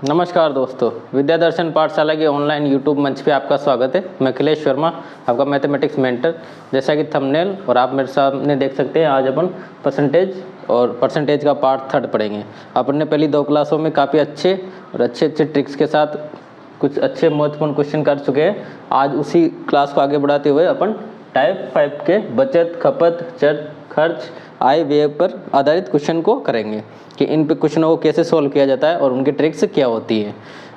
नमस्कार दोस्तों, विद्या दर्शन पाठशाला के ऑनलाइन यूट्यूब मंच पे आपका स्वागत है। मैं अखिलेश शर्मा, आपका मैथमेटिक्स मेंटर। जैसा कि थंबनेल और आप मेरे सामने देख सकते हैं, आज अपन परसेंटेज का पार्ट 3 पढ़ेंगे। अपन ने पहली 2 क्लासों में काफ़ी अच्छे ट्रिक्स के साथ कुछ अच्छे महत्वपूर्ण क्वेश्चन कर चुके हैं। आज उसी क्लास को आगे बढ़ाते हुए अपन टाइप 5 के बचत, खपत, चर, खर्च, आय, व्यय पर आधारित क्वेश्चन को करेंगे कि इन पे क्वेश्चनों को कैसे सॉल्व किया जाता है और उनकी ट्रिक्स क्या होती है।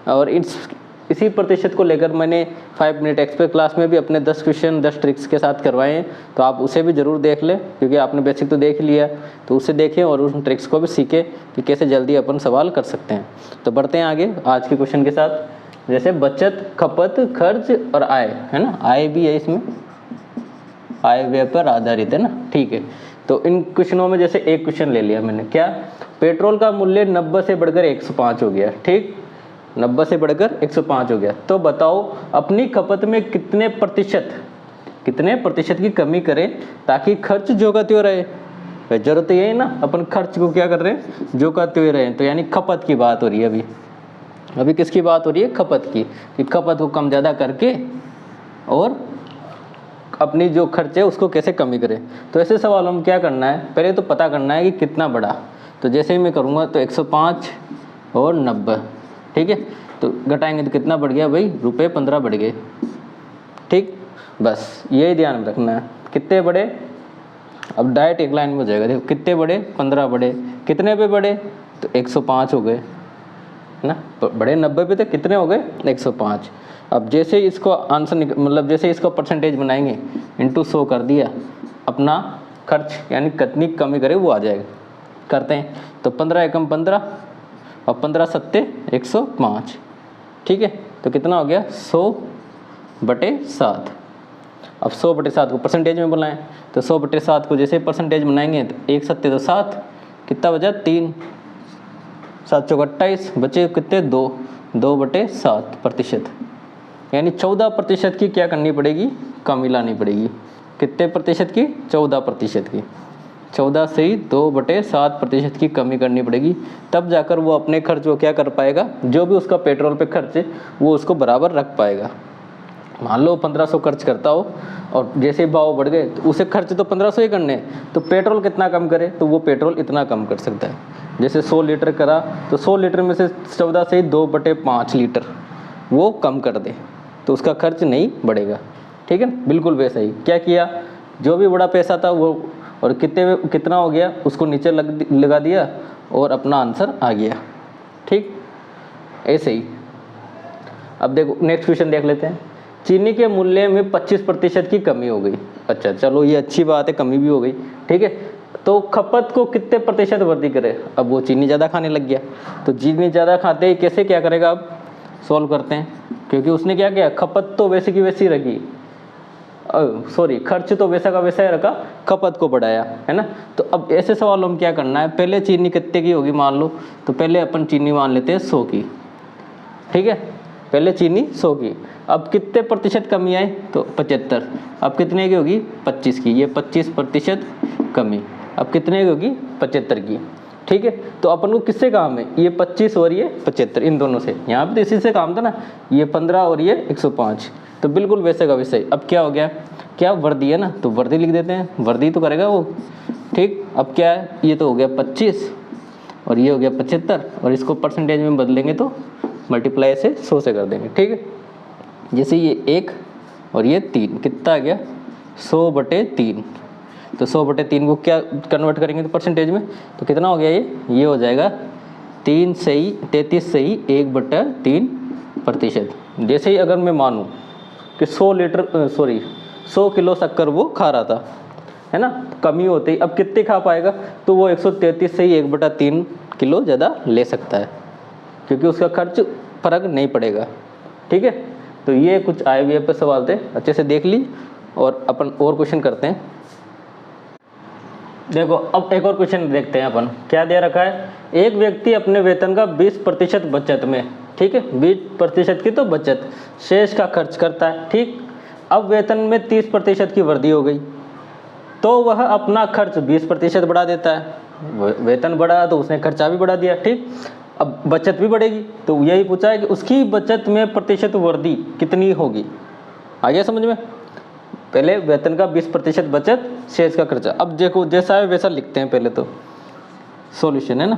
और इसी प्रतिशत को लेकर मैंने 5 मिनट एक्सपर्ट क्लास में भी अपने 10 क्वेश्चन 10 ट्रिक्स के साथ करवाए हैं, तो आप उसे भी ज़रूर देख लें, क्योंकि आपने बेसिक तो देख लिया, तो उसे देखें और उन ट्रिक्स को भी सीखें कि कैसे जल्दी अपन सवाल कर सकते हैं। तो बढ़ते हैं आगे आज के क्वेश्चन के साथ। जैसे बचत, खपत, खर्च और आय, है ना, आय भी है इसमें, आय व्यय पर आधारित है ना, ठीक है। तो इन क्वेश्चनों में जैसे एक क्वेश्चन ले लिया मैंने, क्या पेट्रोल का मूल्य 90 से बढ़कर 105 हो गया, ठीक, 90 से बढ़कर 105 हो गया, तो बताओ अपनी खपत में कितने प्रतिशत की कमी करें ताकि खर्च जो का त्यों रहे। जरूरत यही है ना, अपन खर्च को क्या कर रहे हैं, जो का त्यों रहे, तो यानी खपत की बात हो रही है। अभी किसकी बात हो रही है, खपत की, कि खपत को कम ज़्यादा करके और अपनी जो खर्च है उसको कैसे कमी करें। तो ऐसे सवालों में क्या करना है, पहले तो पता करना है कि कितना बढ़ा। तो जैसे ही मैं करूँगा तो 105 और 90, ठीक है, तो घटाएंगे तो कितना बढ़ गया भाई, रुपये 15 बढ़ गए, ठीक। बस यही ध्यान में रखना है, कितने बढ़े, अब डायरेक्ट एक लाइन में हो जाएगा। देखो कितने बढ़े, 15 बढ़े, कितने पे बढ़े, तो 105 हो गए ना, बड़े 90 पे, तो कितने हो गए, 105। अब जैसे इसको आंसर मतलब जैसे इसको परसेंटेज बनाएंगे, इंटू 100 कर दिया, अपना खर्च यानी कितनी कमी करे वो आ जाएगा। करते हैं तो 15 एकम 15 और 15 सत्ते 105, ठीक है, तो कितना हो गया 100/7। अब 100/7 को परसेंटेज में बनाएं, तो 100/7 को जैसे परसेंटेज बनाएंगे तो 1 सत्ते तो 7, कितना बचा 3, 7 चौक 28, बचे कितने 2/7%, यानी 14% की क्या करनी पड़ेगी, कमी लानी पड़ेगी। कितने प्रतिशत की, 14% की, 14 से ही 2/7% की कमी करनी पड़ेगी, तब जाकर वो अपने खर्च को क्या कर पाएगा, जो भी उसका पेट्रोल पे खर्च है वो उसको बराबर रख पाएगा। मान लो 1500 खर्च करता हो और जैसे ही भाव बढ़ गए तो उसे खर्च तो 1500 ही करने, तो पेट्रोल कितना कम करे, तो वो पेट्रोल इतना कम कर सकता है। जैसे 100 लीटर करा तो 100 लीटर में से 14 से ही 2/5 लीटर वो कम कर दे, तो उसका खर्च नहीं बढ़ेगा, ठीक है। बिल्कुल वैसा ही क्या किया, जो भी बड़ा पैसा था वो और कितना हो गया उसको नीचे लगा दिया और अपना आंसर आ गया, ठीक। ऐसे ही अब देखो नेक्स्ट क्वेश्चन देख लेते हैं। चीनी के मूल्य में 25% की कमी हो गई। अच्छा चलो ये अच्छी बात है, कमी भी हो गई, ठीक है। तो खपत को कितने प्रतिशत वृद्धि करे, अब वो चीनी ज़्यादा खाने लग गया, तो चीनी ज़्यादा खाते ही कैसे क्या करेगा, अब सॉल्व करते हैं, क्योंकि उसने क्या किया, खपत तो वैसे की वैसी रखी, खर्च तो वैसा का वैसा ही रखा, खपत को बढ़ाया, है ना। तो अब ऐसे सवालों में क्या करना है, पहले चीनी कितने की होगी मान लो, तो पहले अपन चीनी मान लेते हैं 100 की, ठीक है, पहले चीनी 100 की। अब कितने प्रतिशत कमी आई, तो 75। अब कितने की होगी, 25 की, ये 25% कमी, अब कितने की होगी, 75 की, ठीक है। तो अपन को किससे काम है, ये 25 और ये 75, इन दोनों से, यहाँ पे तो इसी से काम था ना, ये 15 और ये 105, तो बिल्कुल वैसे का वैसे ही। अब क्या हो गया, क्या वर्दी है ना, तो वर्दी लिख देते हैं, वर्दी तो करेगा वो, ठीक। अब क्या है, ये तो हो गया 25 और ये हो गया 75, और इसको परसेंटेज में बदलेंगे तो मल्टीप्लाई से 100 से कर देंगे, ठीक है। जैसे ये 1 और ये 3, कितना आ गया 100/3, तो 100/3 को क्या कन्वर्ट करेंगे तो परसेंटेज में, तो कितना हो गया, ये हो जाएगा 33 से ही 1/3%। जैसे ही अगर मैं मानूँ कि 100 किलो शक्कर वो खा रहा था, है ना, कमी होती, अब कितने खा पाएगा, तो वो 133 से ही 1/3 किलो ज़्यादा ले सकता है, क्योंकि उसका खर्च फर्क नहीं पड़ेगा, ठीक है। तो ये कुछ आय व्यय पे सवाल थे, अच्छे से देख ली, और अपन और क्वेश्चन करते हैं। देखो अब एक और क्वेश्चन देखते हैं अपन, क्या दे रखा है, एक व्यक्ति अपने वेतन का 20% बचत में, ठीक है, 20% की तो बचत, शेष का खर्च करता है, ठीक। अब वेतन में 30% की वृद्धि हो गई, तो वह अपना खर्च 20% बढ़ा देता है, वेतन बढ़ा तो उसने खर्चा भी बढ़ा दिया, ठीक। अब बचत भी बढ़ेगी, तो यही पूछा है कि उसकी बचत में प्रतिशत वृद्धि कितनी होगी। आ गया समझ में। पहले वेतन का 20% बचत, शेष का खर्चा। अब देखो जैसा है वैसा लिखते हैं। पहले तो सॉल्यूशन है ना,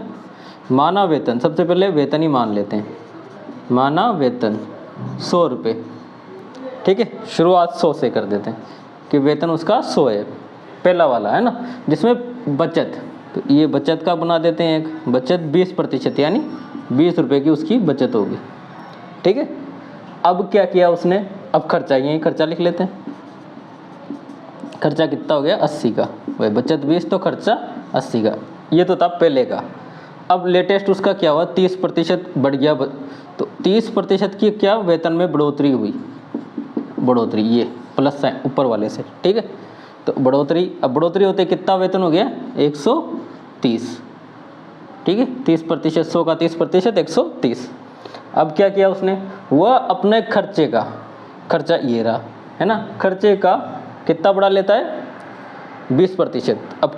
माना वेतन, सबसे पहले वेतन ही मान लेते हैं। माना वेतन 100 रुपये, ठीक है। शुरुआत 100 से कर देते हैं कि वेतन उसका 100 है, पहला वाला है ना, जिसमें बचत, तो ये बचत का बना देते हैं एक, बचत 20%, यानी 20 रुपये की उसकी बचत होगी, ठीक है। अब क्या किया उसने, अब खर्चा, यही खर्चा लिख लेते हैं। खर्चा कितना हो गया 80 का, वही बचत 20 तो खर्चा 80 का, ये तो था पहले का। अब लेटेस्ट उसका क्या हुआ, 30% बढ़ गया, तो 30% की क्या वेतन में बढ़ोतरी हुई, बढ़ोतरी ये प्लस साइन ऊपर वाले से, ठीक है। तो बढ़ोतरी, अब बढ़ोतरी होते कितना वेतन हो गया 130, ठीक है। 30%, 100 का 30%, 130। अब क्या किया उसने, वह अपने खर्चे का, खर्चा ये रहा है ना, खर्चे का कितना बढ़ा लेता है 20%। अब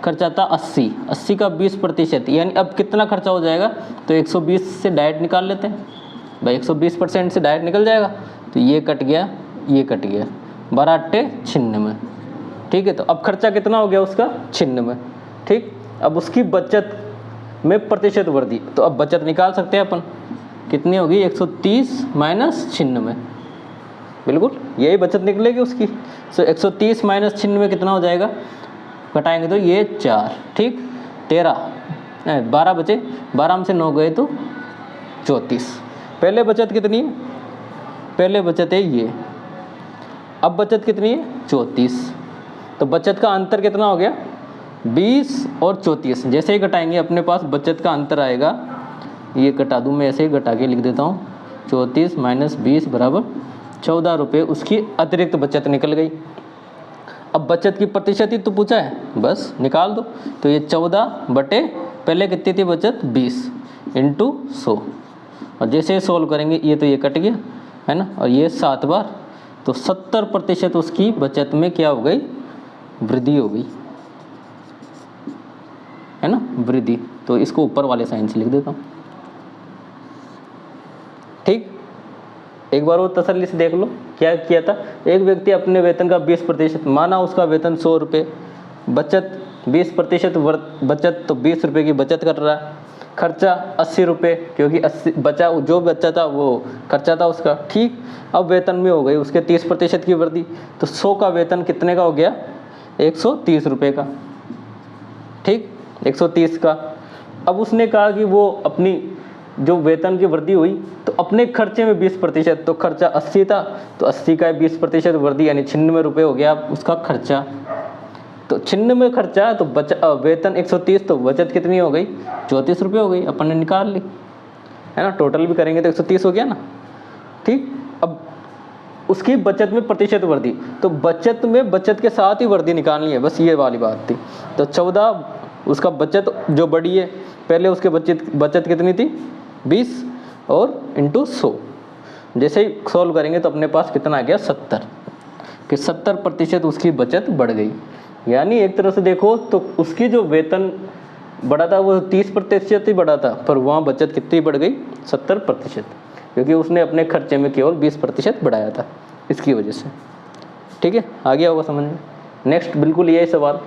खर्चा था 80 का 20%, यानी अब कितना खर्चा हो जाएगा, तो 120 से डायरेक्ट निकाल लेते हैं भाई, 120% से डायरेक्ट निकल जाएगा, तो ये कट गया, ये कट गया, 12 अट्टे 96, ठीक है। तो अब खर्चा कितना हो गया उसका 96, ठीक। अब उसकी बचत में प्रतिशत वृद्धि, तो अब बचत निकाल सकते हैं अपन, कितनी होगी 130 माइनस 96, बिल्कुल यही बचत निकलेगी उसकी। सो 130 माइनस 96 कितना हो जाएगा, घटाएंगे तो ये 4, ठीक। 12 बचे, 12 में से 9 गए तो 34। पहले बचत कितनी है, पहले बचत है ये, अब बचत कितनी है 34, तो बचत का अंतर कितना हो गया 20 और 34। जैसे ही घटाएंगे अपने पास बचत का अंतर आएगा, ये घटा दूँ मैं, ऐसे ही घटा के लिख देता हूँ, 34 माइनस 20 बराबर 14 रुपये उसकी अतिरिक्त बचत निकल गई। अब बचत की प्रतिशत ही तो पूछा है, बस निकाल दो। तो ये 14 बटे पहले कितनी थी बचत 20 इंटू 100, और जैसे ही सोल्व करेंगे ये तो ये कट गया है ना, और ये 7 बार, तो 70% उसकी बचत में क्या हो गई, वृद्धि हो गई है ना, वृद्धि। तो इसको ऊपर वाले साइन से लिख देता हूँ, ठीक। एक बार वो तसल्ली से देख लो क्या किया था। एक व्यक्ति अपने वेतन का 20%, माना उसका वेतन 100 रुपये, बचत 20% बचत, तो 20 रुपये की बचत कर रहा है। खर्चा 80 रुपये, क्योंकि 80 बचा, जो बच्चा था वो खर्चा था उसका, ठीक। अब वेतन में हो गई उसके 30% की वृद्धि, तो 100 का वेतन कितने का हो गया 130 रुपये का, ठीक, 130 का। अब उसने कहा कि वो अपनी जो वेतन की वृद्धि हुई, तो अपने खर्चे में 20%, तो खर्चा 80 था, तो 80 का 20% वृद्धि, यानी 96 रुपये हो गया उसका खर्चा। तो 96 खर्चा, तो वेतन 130, तो बचत कितनी हो गई 34 रुपये हो गई, अपन ने निकाल ली है ना। टोटल भी करेंगे तो 130 हो गया ना, ठीक। अब उसकी बचत में प्रतिशत वृद्धि, तो बचत में बचत के साथ ही वृद्धि निकालनी है, बस ये वाली बात थी। तो 14 उसका बचत जो बढ़ी है, पहले उसके बचत कितनी थी 20 और इंटू 100, जैसे ही सॉल्व करेंगे तो अपने पास कितना आ गया 70, कि 70% उसकी बचत बढ़ गई। यानी एक तरह से देखो तो उसकी जो वेतन बढ़ा था वो 30% ही बढ़ा था, पर वहाँ बचत कितनी बढ़ गई 70%, क्योंकि उसने अपने खर्चे में केवल 20% बढ़ाया था, इसकी वजह से, ठीक है। आ गया होगा समझ में। नेक्स्ट बिल्कुल यही सवाल,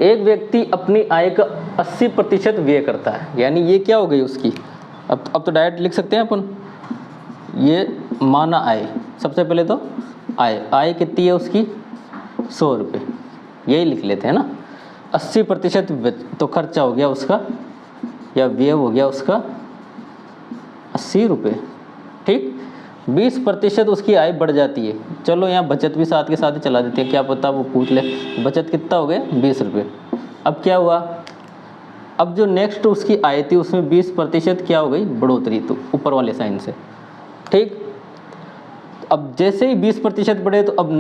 एक व्यक्ति अपनी आय का 80% व्यय करता है, यानी ये क्या हो गई उसकी, अब तो डायरेक्ट लिख सकते हैं अपन, ये माना आय, सबसे पहले तो आय कितनी है उसकी 100 रुपये, यही लिख लेते हैं ना। 80% तो खर्चा हो गया उसका, या व्यय हो गया उसका 80 रुपये, ठीक। 20% उसकी आय बढ़ जाती है, चलो यहाँ बचत भी साथ के साथ ही चला देते हैं, क्या पता वो पूछ ले। बचत कितना हो गया 20 रुपये। अब क्या हुआ, अब जो नेक्स्ट उसकी आय थी उसमें 20% क्या हो गई बढ़ोतरी, तो ऊपर वाले साइन से, ठीक। अब जैसे ही 20% बढ़े, तो अब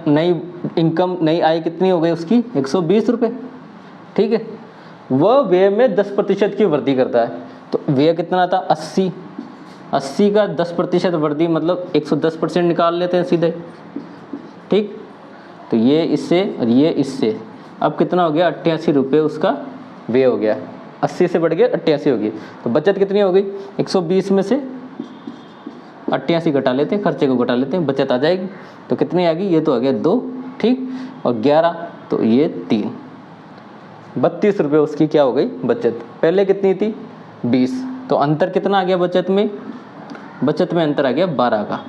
नई इनकम, नई आय कितनी हो गई उसकी 120 रुपये, ठीक है। वह व्यय में 10% की वृद्धि करता है, तो व्यय कितना था 80 का 10% वृद्धि, मतलब 110% निकाल लेते हैं सीधे, ठीक। तो ये इससे और ये इससे, अब कितना हो गया 88 रुपये उसका व्यय हो गया 80 से बढ़ के 88 होगी। तो बचत कितनी हो गई, 120 में से 88 घटा लेते हैं, खर्चे को घटा लेते हैं, बचत आ जाएगी। तो कितनी आ गई, ये तो आ गया 2, ठीक, और 11 तो ये 3, 32 रुपये उसकी क्या हो गई बचत। पहले कितनी थी 20, तो अंतर कितना आ गया बचत में, बचत में अंतर आ गया 12 का,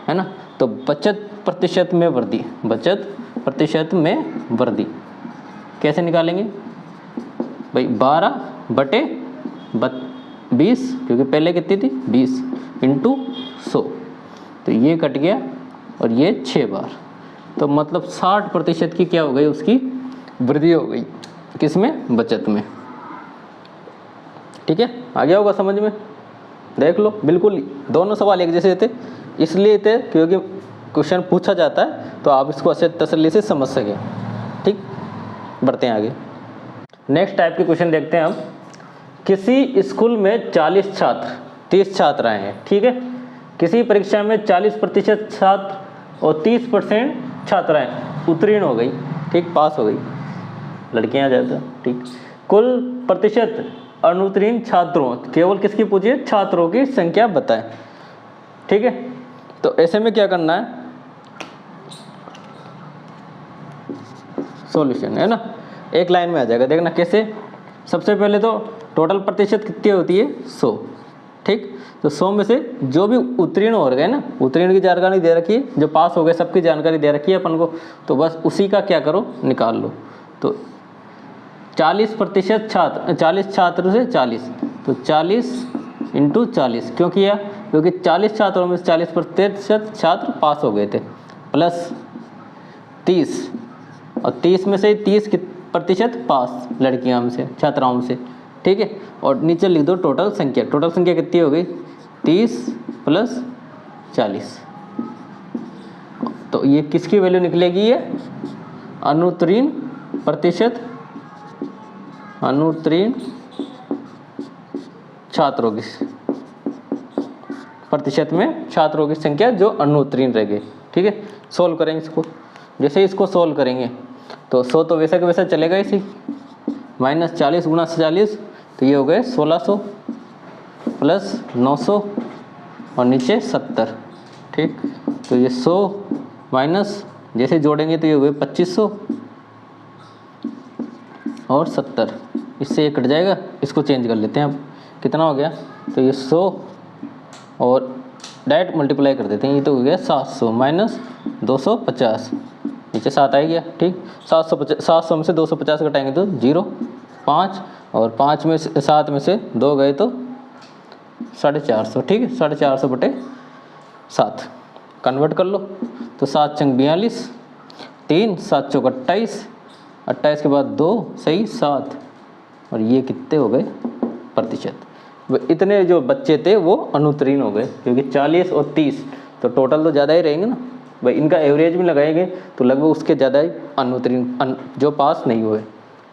है ना। तो बचत प्रतिशत में वृद्धि, बचत प्रतिशत में वृद्धि कैसे निकालेंगे भाई, 12 बटे 20, क्योंकि पहले कितनी थी 20 इंटू 100, तो ये कट गया और ये 6 बार, तो मतलब 60% की क्या हो गई उसकी वृद्धि हो गई, किसमें, बचत में। ठीक है, आ गया होगा समझ में, देख लो बिल्कुल दोनों सवाल एक जैसे थे, इसलिए थे क्योंकि क्वेश्चन पूछा जाता है तो आप इसको अच्छे तसल्ली से समझ सकें। ठीक, बढ़ते हैं आगे। नेक्स्ट टाइप के क्वेश्चन देखते हैं हम। किसी स्कूल में 40 छात्र 30 छात्र आए हैं, ठीक है। किसी परीक्षा में 40% छात्र और 30% छात्राएं उत्तीर्ण हो गई, ठीक, पास हो गई, लड़कियां ज़्यादा, ठीक। कुल प्रतिशत अनुत्तीर्ण छात्रों, केवल किसकी पूछिए, छात्रों की संख्या बताएं, ठीक है। तो ऐसे में क्या करना है, सॉल्यूशन है ना, एक लाइन में आ जाएगा, देखना कैसे। सबसे पहले तो टोटल प्रतिशत कितनी होती है 100, ठीक। तो 100 में से जो भी उत्तीर्ण हो गए ना, उत्तीर्ण की जानकारी दे रखी है, जो पास हो गए सबकी जानकारी दे रखी है अपन को, तो बस उसी का क्या करो, निकाल लो। तो 40% छात्र, 40 छात्र से 40, तो 40 इंटू 40 क्यों किया, क्योंकि 40 छात्रों में से 40% छात्र पास हो गए थे, प्लस 30, और 30 में से 30% पास लड़कियां में से, छात्राओं से, ठीक है। और नीचे लिख दो टोटल संख्या, टोटल संख्या कितनी हो गई 30 प्लस 40, तो ये किसकी वैल्यू निकलेगी, ये अनुत्तीर्ण प्रतिशत, अनुत्तीर्ण छात्रों की प्रतिशत में छात्रों की संख्या जो अनुत्तीर्ण रह गए, ठीक है। सोल्व करेंगे इसको, जैसे इसको सोल्व करेंगे तो 100 तो वैसा का वैसा चलेगा इसी, माइनस 40 गुणा 40, तो ये हो गए 1600 प्लस 900 और नीचे 70, ठीक। तो ये 100 माइनस जैसे जोड़ेंगे तो ये हो गए 2500 और 70, इससे ये कट जाएगा, इसको चेंज कर लेते हैं अब, कितना हो गया, तो ये 100 और डायरेक्ट मल्टीप्लाई कर देते हैं, ये तो हो गया 700 माइनस 250, नीचे 7 आ गया, ठीक। 700 में से 250 घटाएंगे तो 0, 5, और 5 में से 7 में से 2 गए तो 450, ठीक है। 450 बटे 7 कन्वर्ट कर लो, तो 7 चंग 42, 3 7 चौक 28, 28 के बाद 2 सही 7, और ये कितने हो गए प्रतिशत। इतने जो बच्चे थे वो अनुत्तीर्ण हो गए, क्योंकि 40 और 30 तो टोटल तो ज़्यादा ही रहेंगे ना भाई, इनका एवरेज भी लगाएंगे तो लगभग उसके ज़्यादा ही अनुत्तीर्ण जो पास नहीं हुए,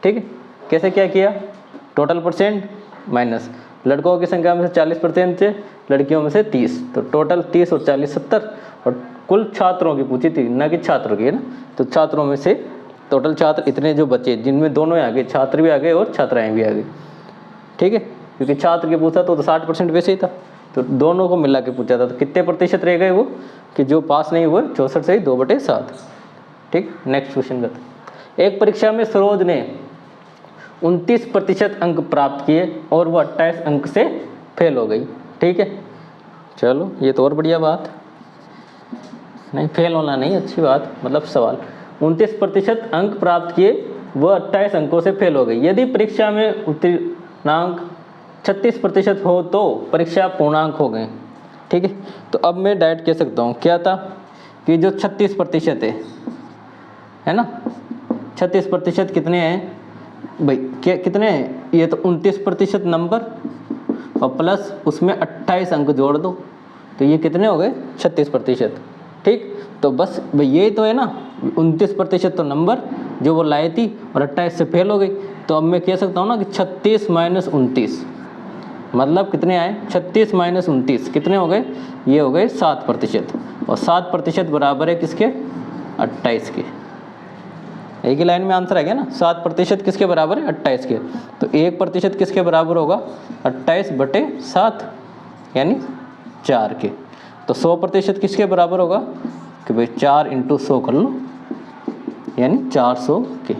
ठीक है। कैसे क्या किया, टोटल परसेंट माइनस लड़कों की संख्या में से 40% थे, लड़कियों में से 30, तो टोटल 30 और 40 70, और कुल छात्रों की पूछी थी ना कि छात्रों की, है ना। तो छात्रों में से टोटल छात्र इतने जो बचे, जिनमें दोनों आ गए, छात्र भी आ गए और छात्राएँ भी आ गई, ठीक है। क्योंकि छात्र के पूछा तो 60% वैसे ही था, तो दोनों को मिला के पूछा था, तो कितने प्रतिशत रह गए वो, कि जो पास नहीं हुए 64 से 2/7, ठीक। नेक्स्ट क्वेश्चन करते हैं। एक परीक्षा में सरोज ने 29% अंक प्राप्त किए और वो 28 अंक से फेल हो गई, ठीक है। चलो ये तो और बढ़िया बात, नहीं फेल होना नहीं, अच्छी बात, मतलब सवाल 29% अंक प्राप्त किए, वह 28 अंकों से फेल हो गई। यदि परीक्षा में उत्तीर्णांक 36% हो तो परीक्षा पूर्णांक हो गए, ठीक है। तो अब मैं डायरेक्ट कह सकता हूँ क्या था, कि जो 36% है ना, 36% कितने हैं भाई, क्या कितने हैं, ये तो 29% नंबर और प्लस उसमें 28 अंक जोड़ दो, तो ये कितने हो गए 36%, ठीक। तो बस भाई यही तो है ना, 29% तो नंबर जो वो लाई थी और 28 से फेल हो गई। तो अब मैं कह सकता हूँ ना कि 36 माइनस 29 मतलब कितने आए, 36 माइनस 29 कितने हो गए, ये हो गए 7%, और 7% बराबर है किसके, 28 के, एक ही लाइन में आंसर आ गया ना। 7% किसके बराबर है? 28 के। तो 1% किसके बराबर होगा? 28/7 यानी 4 के। तो 100% किसके बराबर होगा? कि भाई 4 × 100 कर लो, यानी 400 के।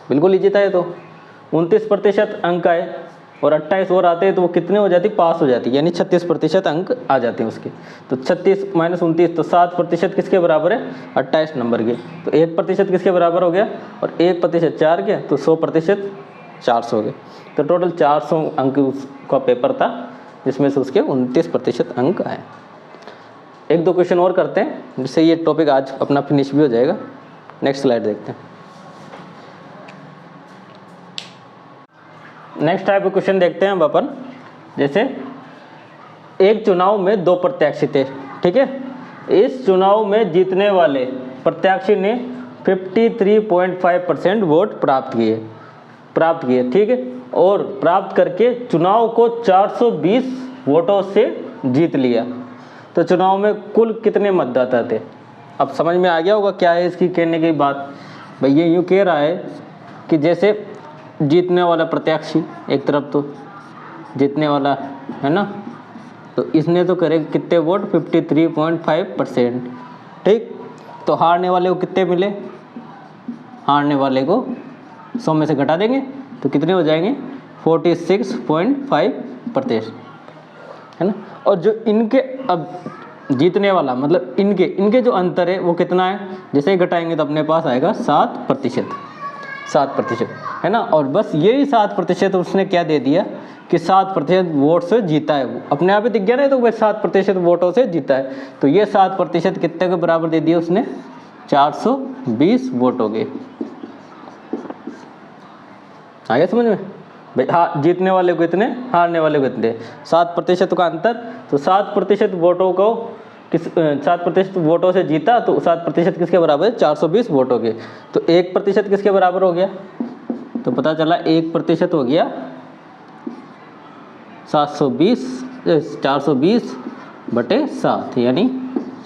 बिल्कुल ईजी था ये तो। 29% अंक आए और 28 और आते हैं तो वो कितने हो जाती? पास हो जाती, यानी 36% अंक आ जाते हैं उसके। तो 36 - 29 तो 7% किसके बराबर है? 28 नंबर के। तो 1% किसके बराबर हो गया? और 1% 4 के, तो 100% 400 के। तो टोटल 400 अंक उसका पेपर था, जिसमें से उसके 29% अंक आए। 1-2 क्वेश्चन और करते हैं, जिससे ये टॉपिक आज अपना फिनिश भी हो जाएगा। नेक्स्ट स्लाइड देखते हैं। नेक्स्ट टाइप का क्वेश्चन देखते हैं हम अपन। जैसे एक चुनाव में 2 प्रत्याशी थे, ठीक है। इस चुनाव में जीतने वाले प्रत्याशी ने 53.5% वोट प्राप्त किए, ठीक है। और प्राप्त करके चुनाव को 420 वोटों से जीत लिया। तो चुनाव में कुल कितने मतदाता थे? अब समझ में आ गया होगा क्या है इसकी कहने की बात। भाई ये यूँ कह रहा है कि जैसे जीतने वाला प्रत्याशी एक तरफ तो जीतने वाला है ना, तो इसने तो करे कितने वोट? 53.5%, ठीक। तो हारने वाले को कितने मिले? हारने वाले को 100 में से घटा देंगे तो कितने हो जाएंगे? 46.5%, है ना। और जो इनके अब जीतने वाला मतलब इनके जो अंतर है वो कितना है? जैसे ही घटाएंगे तो अपने पास आएगा 7%, है ना। और बस यही 7% उसने क्या दे दिया कि 7% वोट से जीता है वो। अपने आप ही दिख गया ना, तो भाई 7% वोटों से जीता है। तो ये 7% कितने के बराबर दे दिया उसने? 420 वोटों के। आ गया समझ में? भाई हाँ, जीतने वाले को इतने, हारने वाले को इतने, 7% का अंतर। तो 7% वोटों को 7% वोटों से जीता, तो 7% किसके बराबर है? 420 वोटों के। तो 1% किसके बराबर हो गया? तो पता चला 1% हो गया 420/7 यानी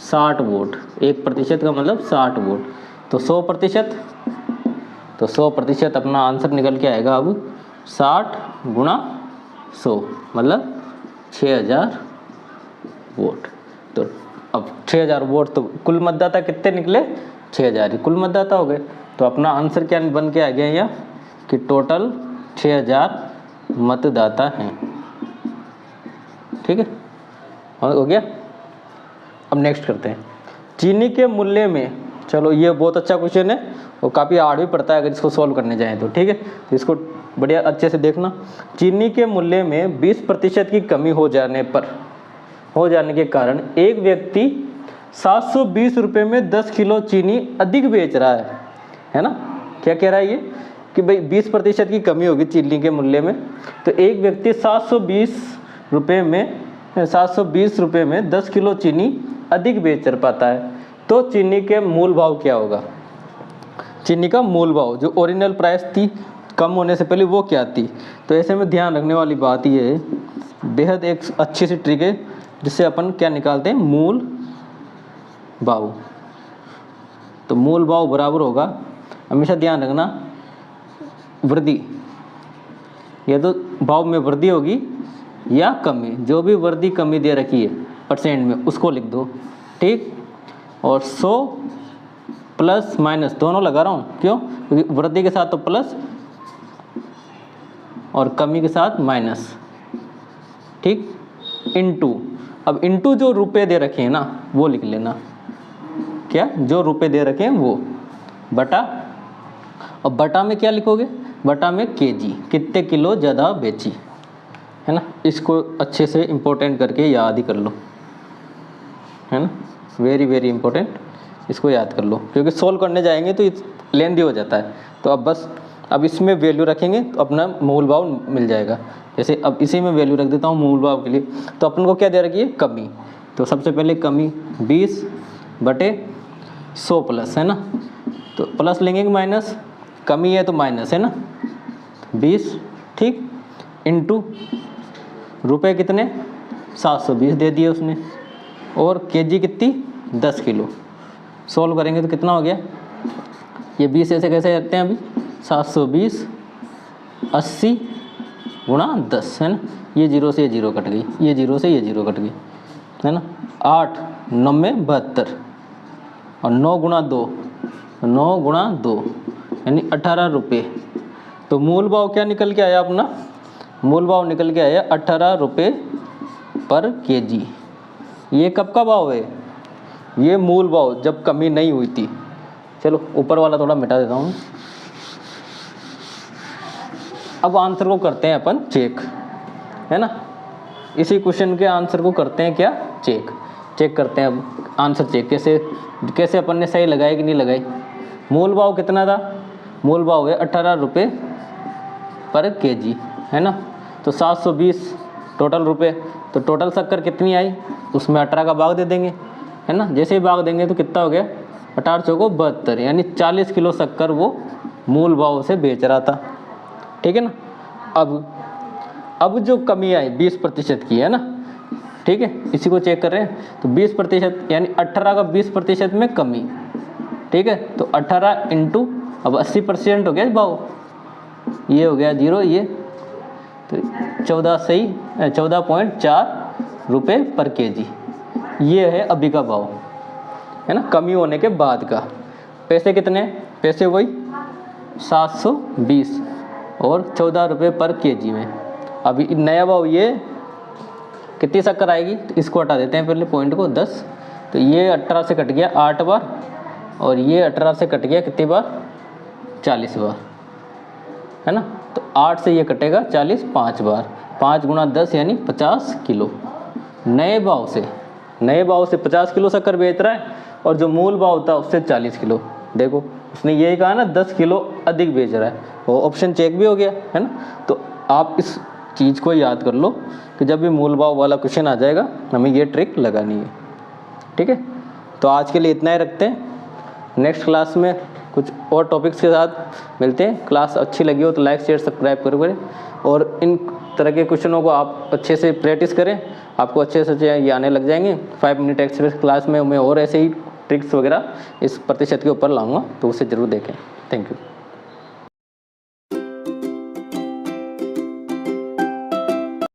60 वोट। 1% का मतलब 60 वोट। तो 100%, तो 100% अपना आंसर निकल के आएगा अब 60 × 100 मतलब 6000 वोट। तो अब 6000 वोट, तो कुल मतदाता कितने निकले? 6000 ही कुल मतदाता हो गए। तो अपना आंसर क्या बन के आ गया यहाँ कि टोटल 6000 मतदाता हैं, ठीक है। हो गया। अब नेक्स्ट करते हैं। चीनी के मूल्य में, चलो ये बहुत अच्छा क्वेश्चन है और काफ़ी हार्ड भी पड़ता है अगर इसको सॉल्व करने जाएँ तो, ठीक है। तो इसको बढ़िया अच्छे से देखना। चीनी के मूल्य में 20% की कमी हो जाने के कारण एक व्यक्ति 720 रुपये में 10 किलो चीनी अधिक बेच रहा है ना। क्या कह रहा है ये कि भाई 20% की कमी होगी चीनी के मूल्य में, तो एक व्यक्ति 720 रुपये में 10 किलो चीनी अधिक बेच पाता है। तो चीनी के मूल भाव क्या होगा? चीनी का मूल भाव जो ओरिजिनल प्राइस थी कम होने से पहले वो क्या थी? तो ऐसे में ध्यान रखने वाली बात ये है, बेहद एक अच्छी सी ट्रिक है जिससे अपन क्या निकालते हैं? मूल भाव। तो मूल भाव बराबर होगा, हमेशा ध्यान रखना, वृद्धि, या तो भाव में वृद्धि होगी या कमी। जो भी वृद्धि कमी दे रखी है परसेंट में उसको लिख दो, ठीक। और 100 प्लस माइनस दोनों लगा रहा हूँ, क्यों? क्योंकि वृद्धि के साथ तो प्लस और कमी के साथ माइनस, ठीक। इनटू, अब इनटू जो रुपए दे रखे हैं ना वो लिख लेना, क्या? जो रुपए दे रखे हैं वो, बटा, और बटा में क्या लिखोगे? बटा में केजी, कितने किलो ज़्यादा बेची, है ना। इसको अच्छे से इम्पोर्टेंट करके याद ही कर लो, है ना। वेरी वेरी इंपॉर्टेंट, इसको याद कर लो क्योंकि सोल्व करने जाएंगे तो लेंदी हो जाता है। तो अब बस अब इसमें वैल्यू रखेंगे तो अपना मूल भाव मिल जाएगा। जैसे अब इसी में वैल्यू रख देता हूँ मूल भाव के लिए। तो अपन को क्या दे रखी है? कमी। तो सबसे पहले कमी 20/100 प्लस, है ना। तो प्लस लेंगे कि माइनस? कमी है तो माइनस, है ना, 20, ठीक। इनटू रुपए कितने? 720 दे दिए उसने, और केजी कितनी? 10 किलो। सोल्व करेंगे तो कितना हो गया? ये 20 ऐसे कैसे रखते हैं अभी, 720 80 गुणा 10 है ना, ये 0 से ये 0 कट गई, ये 0 से ये 0 कट गई है ना। 8 9 72 और 9 गुणा 2, 9 गुणा 2 यानी 18 रुपये। तो मूल भाव क्या निकल के आया अपना, मूल भाव निकल के आया 18 रुपये पर केजी। ये कब का भाव है, ये मूल भाव जब कमी नहीं हुई थी। चलो ऊपर वाला थोड़ा मिटा देता हूँ। अब आंसर को करते हैं अपन चेक, है ना। इसी क्वेश्चन के आंसर को करते हैं क्या, चेक करते हैं। अब आंसर चेक कैसे अपन ने सही लगाई कि नहीं लगाई। मूल भाव कितना था, मूल भाव है 18 रुपये पर केजी, है ना। तो 720 टोटल रुपये, तो टोटल शक्कर कितनी आई, उसमें 18 का भाग दे देंगे, है ना। जैसे ही भाग देंगे तो कितना हो गया, 18 चौको 72, यानी 40 किलो शक्कर वो मूल भाव से बेच रहा था, ठीक है ना। अब जो कमी आई 20% की, है ना, ठीक है, इसी को चेक कर रहे हैं। तो 20% यानी 18 का 20% में कमी, ठीक है। तो 18 इंटू अब 80% हो गया भाव, ये हो गया 0, ये तो 14.4 रुपये पर केजी, ये है अभी का भाव, है ना, कमी होने के बाद का। पैसे कितने, पैसे वही 720 और 14 रुपये पर केजी में। अभी नया भाव ये कितनी शक्कर आएगी, तो इसको हटा देते हैं पहले पॉइंट को 10। तो ये 18 से कट गया 8 बार और ये 18 से कट गया कितनी बार, 40 बार, है ना। तो 8 से ये कटेगा 40 5 बार, 5 गुणा 10 यानी 50 किलो। नए भाव से 50 किलो शक्कर बेच रहा है और जो मूल भाव था उससे 40 किलो। देखो उसने यही कहा ना 10 किलो अधिक बेच रहा है, वो ऑप्शन चेक भी हो गया, है ना। तो आप इस चीज़ को याद कर लो कि जब भी मूल भाव वाला क्वेश्चन आ जाएगा हमें ये ट्रिक लगानी है, ठीक है। तो आज के लिए इतना ही रखते हैं, नेक्स्ट क्लास में कुछ और टॉपिक्स के साथ मिलते हैं। क्लास अच्छी लगी हो तो लाइक शेयर सब्सक्राइब करें और इन तरह के क्वेश्चनों को आप अच्छे से प्रैक्टिस करें, आपको अच्छे से ये आने लग जाएंगे। 5 मिनट एक्सप्रेस क्लास में मैं और ऐसे ही ट्रिक्स वगैरह इस प्रतिशत के ऊपर लाऊंगा, तो उसे ज़रूर देखें। Thank you.